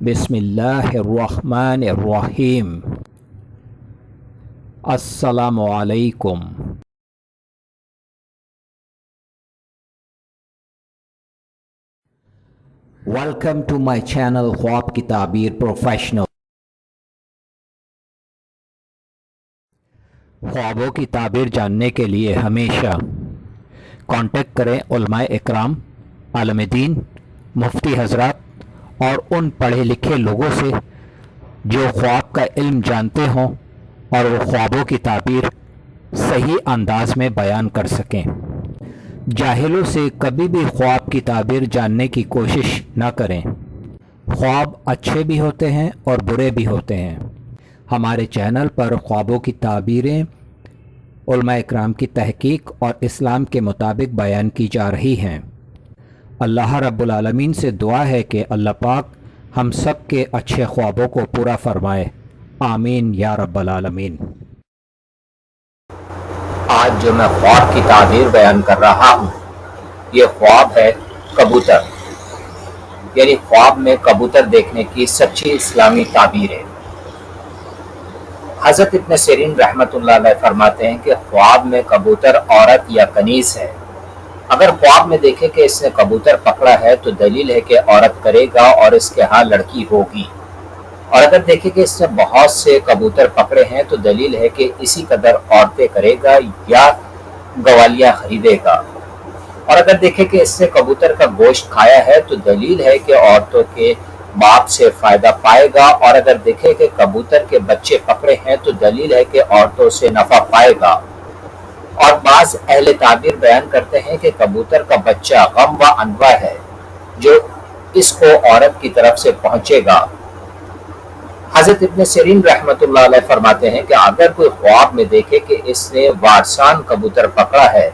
बिस्मिल्लाहिर्रहमानिर्रहीम। अस्सलामु अलैकुम। वेलकम टू माय चैनल ख्वाब की ताबीर प्रोफेशनल। ख्वाबों की ताबीर जानने के लिए हमेशा कांटेक्ट करें उलमाए इकराम, आलम दीन, मुफ्ती हजरात और उन पढ़े लिखे लोगों से जो ख्वाब का इल्म जानते हों और वो ख्वाबों की ताबीर सही अंदाज में बयान कर सकें। जाहिलों से कभी भी ख्वाब की ताबीर जानने की कोशिश न करें। ख्वाब अच्छे भी होते हैं और बुरे भी होते हैं। हमारे चैनल पर ख्वाबों की ताबीरें उलमा इकराम की तहकीक और इस्लाम के मुताबिक बयान की जा रही हैं। अल्लाह रब्बुल आलमीन से दुआ है कि अल्लाह पाक हम सब के अच्छे ख्वाबों को पूरा फरमाए। आमीन या रब्बल आलमीन। आज जो मैं ख्वाब की ताबीर बयान कर रहा हूँ, ये ख्वाब है कबूतर, यानी ख्वाब में कबूतर देखने की सच्ची इस्लामी ताबीर है। हज़रत इब्न सिरीन रहमतुल्लाह अलैह फरमाते हैं कि ख्वाब में कबूतर औरत या कनीज़ है। अगर ख्वाब में देखे कि इसने कबूतर पकड़ा है तो दलील है कि औरत करेगा और इसके यहाँ लड़की होगी, और अगर देखे कि इसने बहुत से कबूतर पकड़े हैं तो दलील है कि इसी कदर औरतें करेगा या गवालियाँ खरीदेगा, और अगर देखे कि इसने कबूतर का गोश्त खाया है तो दलील है कि औरतों के बाप से फ़ायदा पाएगा, और अगर देखे कि कबूतर के बच्चे पकड़े हैं तो दलील है कि औरतों से नफ़ा पाएगा। और बाज़ अहले ताबीर बयान करते हैं कि कबूतर का बच्चा गम व अनवा है जो इसको औरत की तरफ से पहुँचेगा। हज़रत इब्न सिरीन रहमतुल्लाह अलैह फरमाते हैं कि अगर कोई ख्वाब में देखे कि इसने वारसान कबूतर पकड़ा है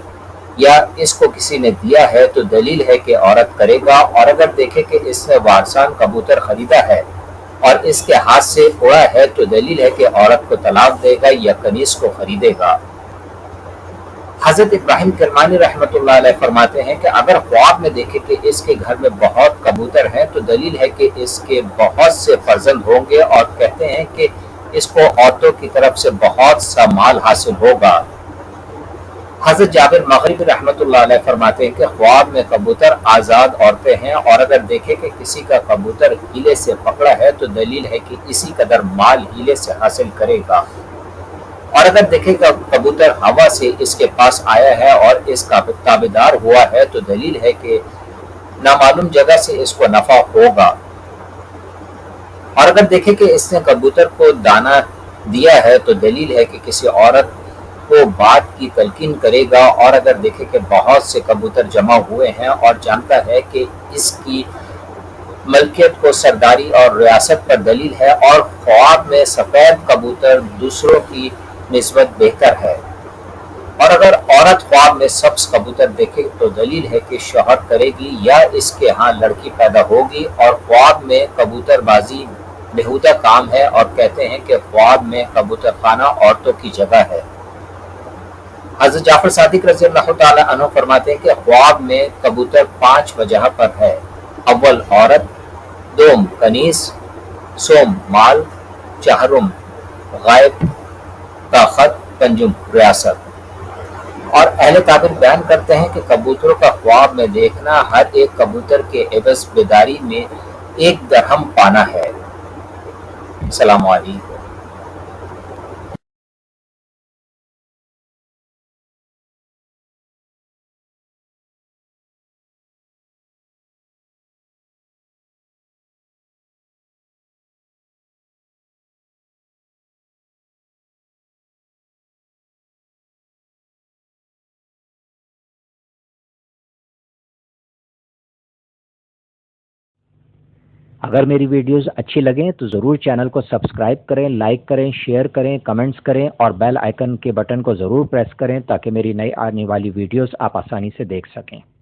या इसको किसी ने दिया है तो दलील है कि औरत करेगा, और अगर देखे कि इसने वारसान कबूतर खरीदा है और इसके हाथ से उड़ा है तो दलील है कि औरत को तलाक देगा या कनीज को खरीदेगा। हज़रत इब्राहिम किरमानी रहमतुल्लाह अलैह फरमाते हैं कि अगर ख्वाब में देखे कि इसके घर में बहुत कबूतर हैं तो दलील है कि इसके बहुत से फर्जंद होंगे, और कहते हैं कि इसको औरतों की तरफ से बहुत सा माल हासिल होगा। हज़रत जाबिर मग़रिबी रहमतुल्लाह अलैह फरमाते हैं कि ख्वाब में कबूतर आज़ाद औरतें हैं, और अगर देखे कि किसी का कबूतर हीले से पकड़ा है तो दलील है कि इसी कदर माल हीले से हासिल करेगा, और अगर देखेगा कबूतर हवा से इसके पास आया है और इसका ताबेदार हुआ है तो दलील है कि नामालूम जगह से इसको नफा होगा, और अगर देखे कि इसने कबूतर को दाना दिया है तो दलील है कि किसी औरत को बात की तलकीन करेगा, और अगर देखे कि बहुत से कबूतर जमा हुए हैं और जानता है कि इसकी मलकियत को सरदारी और रियासत पर दलील है, और ख्वाब में सफ़ेद कबूतर दूसरों की निस्बत बेहतर है, और अगर औरत ख्वाब में सब्ज कबूतर देखे तो दलील है कि शौहर करेगी या इसके यहाँ लड़की पैदा होगी, और ख्वाब में कबूतरबाजी बेहुदा काम है, और कहते हैं कि ख्वाब में कबूतर खाना औरतों की जगह है। हज़रत जाफर सादिक रज़ी अल्लाह तआला अन्हु फरमाते हैं कि ख्वाब में कबूतर 5 वजह पर है। अव्वल औरत, दोम कनीज, सोम माल, चाहरुम गायब, ताकत, पंजुम रियासत। और अहले ताबीर बयान करते हैं कि कबूतरों का ख्वाब में देखना हर एक कबूतर के एवज़ बेदारी में 1 दरहम पाना है। अस्सलामु अलैकुम। अगर मेरी वीडियोस अच्छी लगें तो ज़रूर चैनल को सब्सक्राइब करें, लाइक करें, शेयर करें, कमेंट्स करें और बेल आइकन के बटन को ज़रूर प्रेस करें ताकि मेरी नई आने वाली वीडियोस आप आसानी से देख सकें।